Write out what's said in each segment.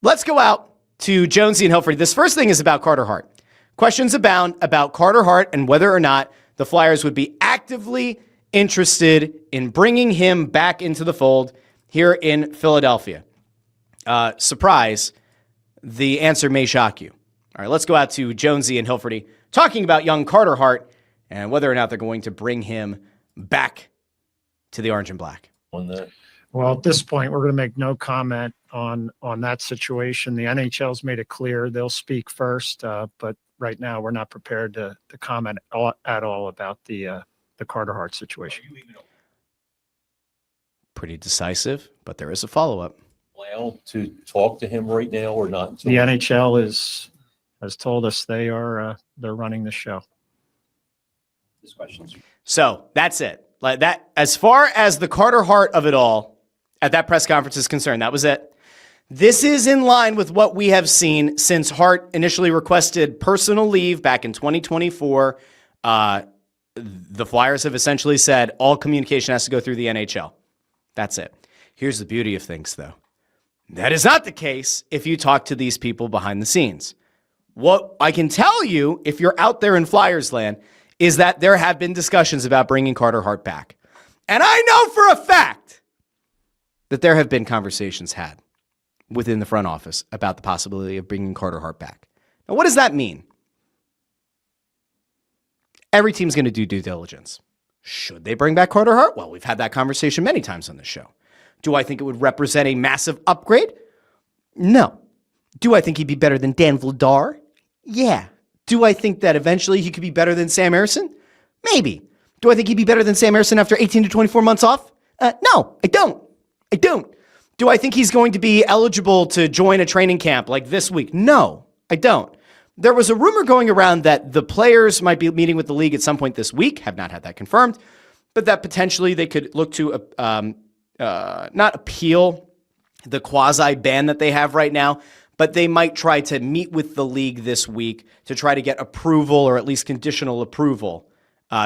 let's go out to Jonesy and Hilferty. This first thing is about Carter Hart. Questions abound about Carter Hart and whether or not the Flyers would be actively interested in bringing him back into the fold here in Philadelphia. Surprise, the answer may shock you. All right, let's go out to Jonesy and Hilferty talking about young Carter Hart and whether or not they're going to bring him back to the orange and black. Well, at this point, we're going to make no comment on that situation. The NHL's made it clear they'll speak first, but right now we're not prepared to comment at all about the Carter Hart situation. Pretty decisive, but there is a follow-up. Allowed to talk to him right now or not? The NHL has told us they're running the show. So that's it. Like that, as far as the Carter Hart of it all at that press conference is concerned, that was it. This is in line with what we have seen since Hart initially requested personal leave back in 2024. The Flyers have essentially said all communication has to go through the NHL. That's it. Here's the beauty of things, though. That is not the case if you talk to these people behind the scenes. What I can tell you, if you're out there in Flyers land, is that there have been discussions about bringing Carter Hart back. And I know for a fact that there have been conversations had within the front office about the possibility of bringing Carter Hart back. Now, what does that mean? Every team's going to do due diligence. Should they bring back Carter Hart? Well, we've had that conversation many times on this show. Do I think it would represent a massive upgrade? No. Do I think he'd be better than Dan Vladar? Yeah. Do I think that eventually he could be better than Sam Ersson? Maybe. Do I think he'd be better than Sam Ersson after 18 to 24 months off? No, I don't. Do I think he's going to be eligible to join a training camp like this week? No, I don't. There was a rumor going around that the players might be meeting with the league at some point this week. Have not had that confirmed, but that potentially they could look to not appeal the quasi-ban that they have right now, but they might try to meet with the league this week to try to get approval or at least conditional approval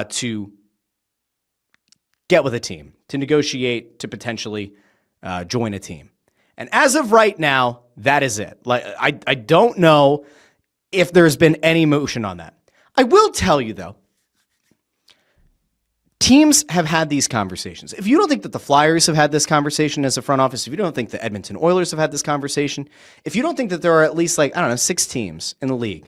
to get with a team, to negotiate, to potentially join a team. And as of right now, that is it. Like I don't know if there's been any motion on that. I will tell you, though, teams have had these conversations. If you don't think that the Flyers have had this conversation as a front office, if you don't think the Edmonton Oilers have had this conversation, if you don't think that there are at least 6 teams in the league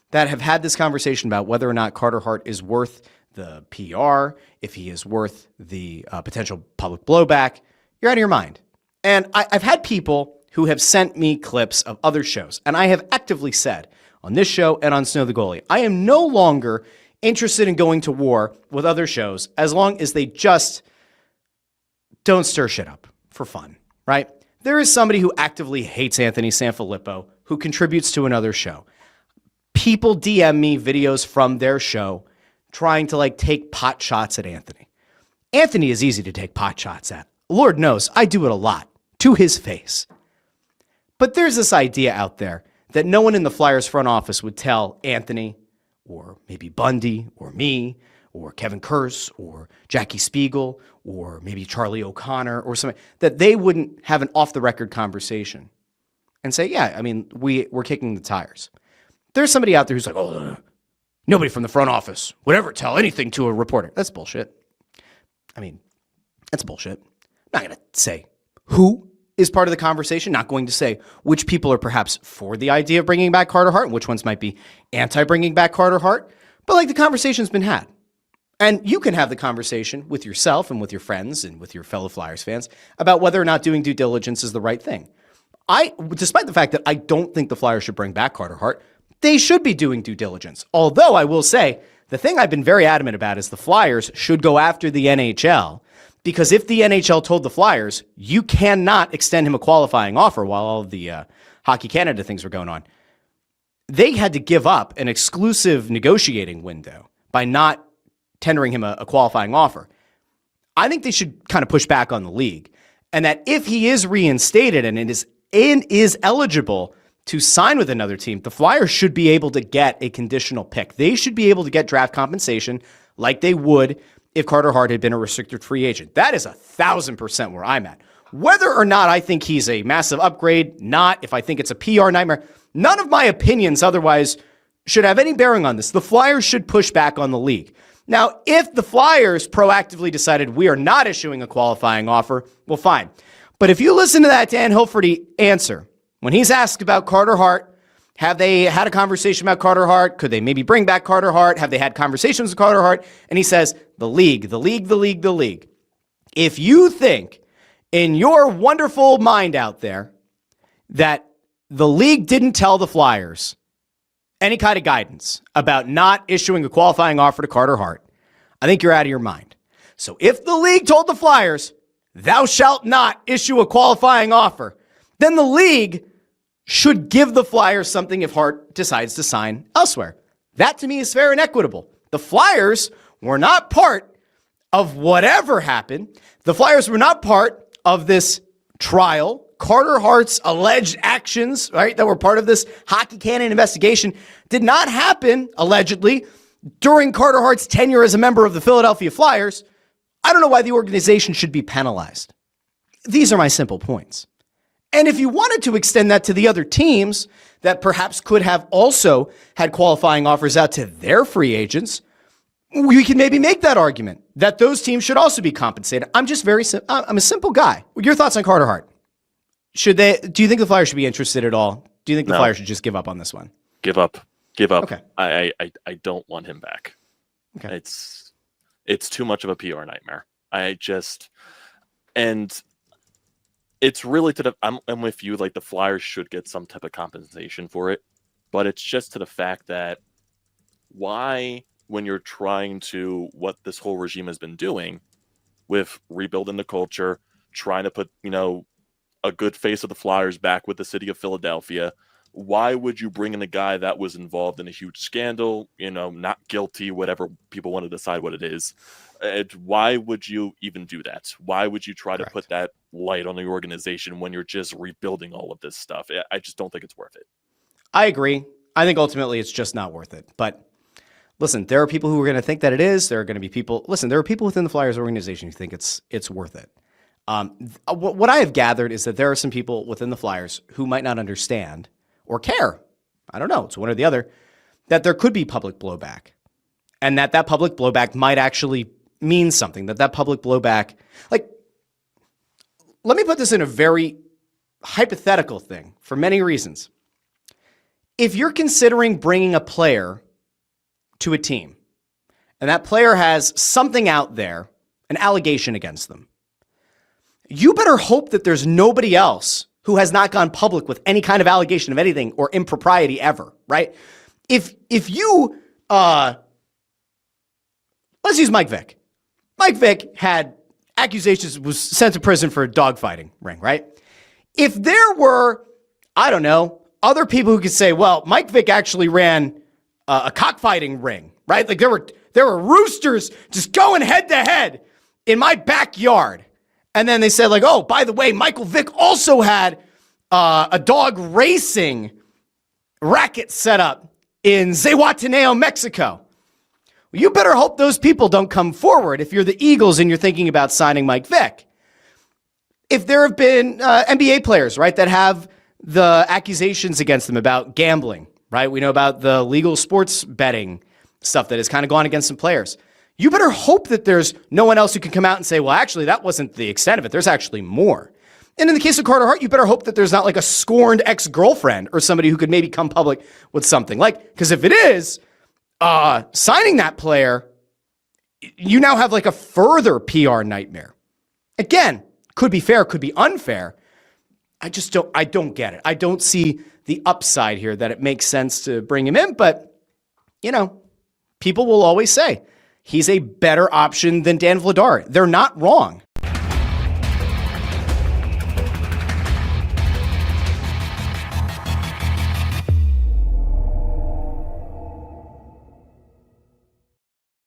that have had this conversation about whether or not Carter Hart is worth the PR, if he is worth the potential public blowback, you're out of your mind. And I've had people who have sent me clips of other shows, and I have actively said on this show and on Snow the Goalie, I am no longer interested in going to war with other shows as long as they just don't stir shit up for fun, right? There is somebody who actively hates Anthony Sanfilippo who contributes to another show. People DM me videos from their show trying to take pot shots at Anthony. Anthony is easy to take pot shots at. Lord knows I do it a lot to his face. But there's this idea out there that no one in the Flyers front office would tell Anthony or maybe Bundy or me or Kevin Kurz or Jackie Spiegel or maybe Charlie O'Connor or something, that they wouldn't have an off-the-record conversation and say, yeah, I mean, we're kicking the tires. There's somebody out there who's like, oh, nobody from the front office would ever tell anything to a reporter. That's bullshit. I mean, that's bullshit. I'm not going to say who is part of the conversation, not going to say which people are perhaps for the idea of bringing back Carter Hart and which ones might be anti-bringing back Carter Hart, but the conversation's been had. And you can have the conversation with yourself and with your friends and with your fellow Flyers fans about whether or not doing due diligence is the right thing. Despite the fact that I don't think the Flyers should bring back Carter Hart, they should be doing due diligence. Although I will say, the thing I've been very adamant about is the Flyers should go after the NHL. Because if the NHL told the Flyers, you cannot extend him a qualifying offer while all of the Hockey Canada things were going on, they had to give up an exclusive negotiating window by not tendering him a qualifying offer. I think they should kind of push back on the league. And that if he is reinstated and is eligible to sign with another team, the Flyers should be able to get a conditional pick. They should be able to get draft compensation like they would if Carter Hart had been a restricted free agent. That is 1,000% where I'm at. Whether or not I think he's a massive upgrade, if I think it's a PR nightmare, none of my opinions otherwise should have any bearing on this. The Flyers should push back on the league. Now, if the Flyers proactively decided we are not issuing a qualifying offer, well, fine. But if you listen to that Dan Hilferty answer, when he's asked about Carter Hart, have they had a conversation about Carter Hart? Could they maybe bring back Carter Hart? Have they had conversations with Carter Hart? And he says, the league. If you think in your wonderful mind out there that the league didn't tell the Flyers any kind of guidance about not issuing a qualifying offer to Carter Hart, I think you're out of your mind. So if the league told the Flyers, thou shalt not issue a qualifying offer, then the league should give the Flyers something if Hart decides to sign elsewhere. That to me is fair and equitable. The Flyers were not part of whatever happened. The Flyers were not part of this trial. Carter Hart's alleged actions, right, that were part of this hockey cannon investigation did not happen, allegedly, during Carter Hart's tenure as a member of the Philadelphia Flyers. I don't know why the organization should be penalized. These are my simple points. And if you wanted to extend that to the other teams that perhaps could have also had qualifying offers out to their free agents, we can maybe make that argument that those teams should also be compensated. I'm a simple guy. Your thoughts on Carter Hart? Do you think the Flyers should be interested at all? Do you think the Flyers should just give up on this one? Give up. Okay. I don't want him back. Okay. It's too much of a PR nightmare. And it's really I'm with you. Like, the Flyers should get some type of compensation for it, but it's just to the fact that why, when you're trying to, what this whole regime has been doing with rebuilding the culture, trying to put, a good face of the Flyers back with the city of Philadelphia, why would you bring in a guy that was involved in a huge scandal, not guilty, whatever people want to decide what it is? Why would you even do that? Why would you try to put that light on the organization when you're just rebuilding all of this stuff? I just don't think it's worth it. I agree. I think ultimately it's just not worth it. But listen, there are people who are going to think that it is. There are going to be people. Listen, there are people within the Flyers organization who think it's worth it. What I have gathered is that there are some people within the Flyers who might not understand or care. I don't know. It's one or the other. That there could be public blowback, and that public blowback might actually mean something. That public blowback, like, let me put this in a very hypothetical thing for many reasons. If you're considering bringing a player to a team, and that player has something out there, an allegation against them, you better hope that there's nobody else who has not gone public with any kind of allegation of anything or impropriety ever, right? If you, let's use Mike Vick. Mike Vick had accusations, was sent to prison for a dogfighting ring, right? If there were, I don't know, other people who could say, well, Mike Vick actually ran a cockfighting ring, right? Like there were roosters just going head to head in my backyard. And then they said, like, oh, by the way, Michael Vick also had a dog racing racket set up in Zihuatanejo, Mexico. Well, you better hope those people don't come forward if you're the Eagles and you're thinking about signing Mike Vick. If there have been NBA players, right, that have the accusations against them about gambling, right? We know about the legal sports betting stuff that has kind of gone against some players. You better hope that there's no one else who can come out and say, well, actually, that wasn't the extent of it. There's actually more. And in the case of Carter Hart, you better hope that there's not like a scorned ex-girlfriend or somebody who could maybe come public with something. Like, because if it is, signing that player, you now have like a further PR nightmare. Again, could be fair, could be unfair. I don't get it. I don't see the upside here that it makes sense to bring him in. But, people will always say, he's a better option than Dan Vladar. They're not wrong.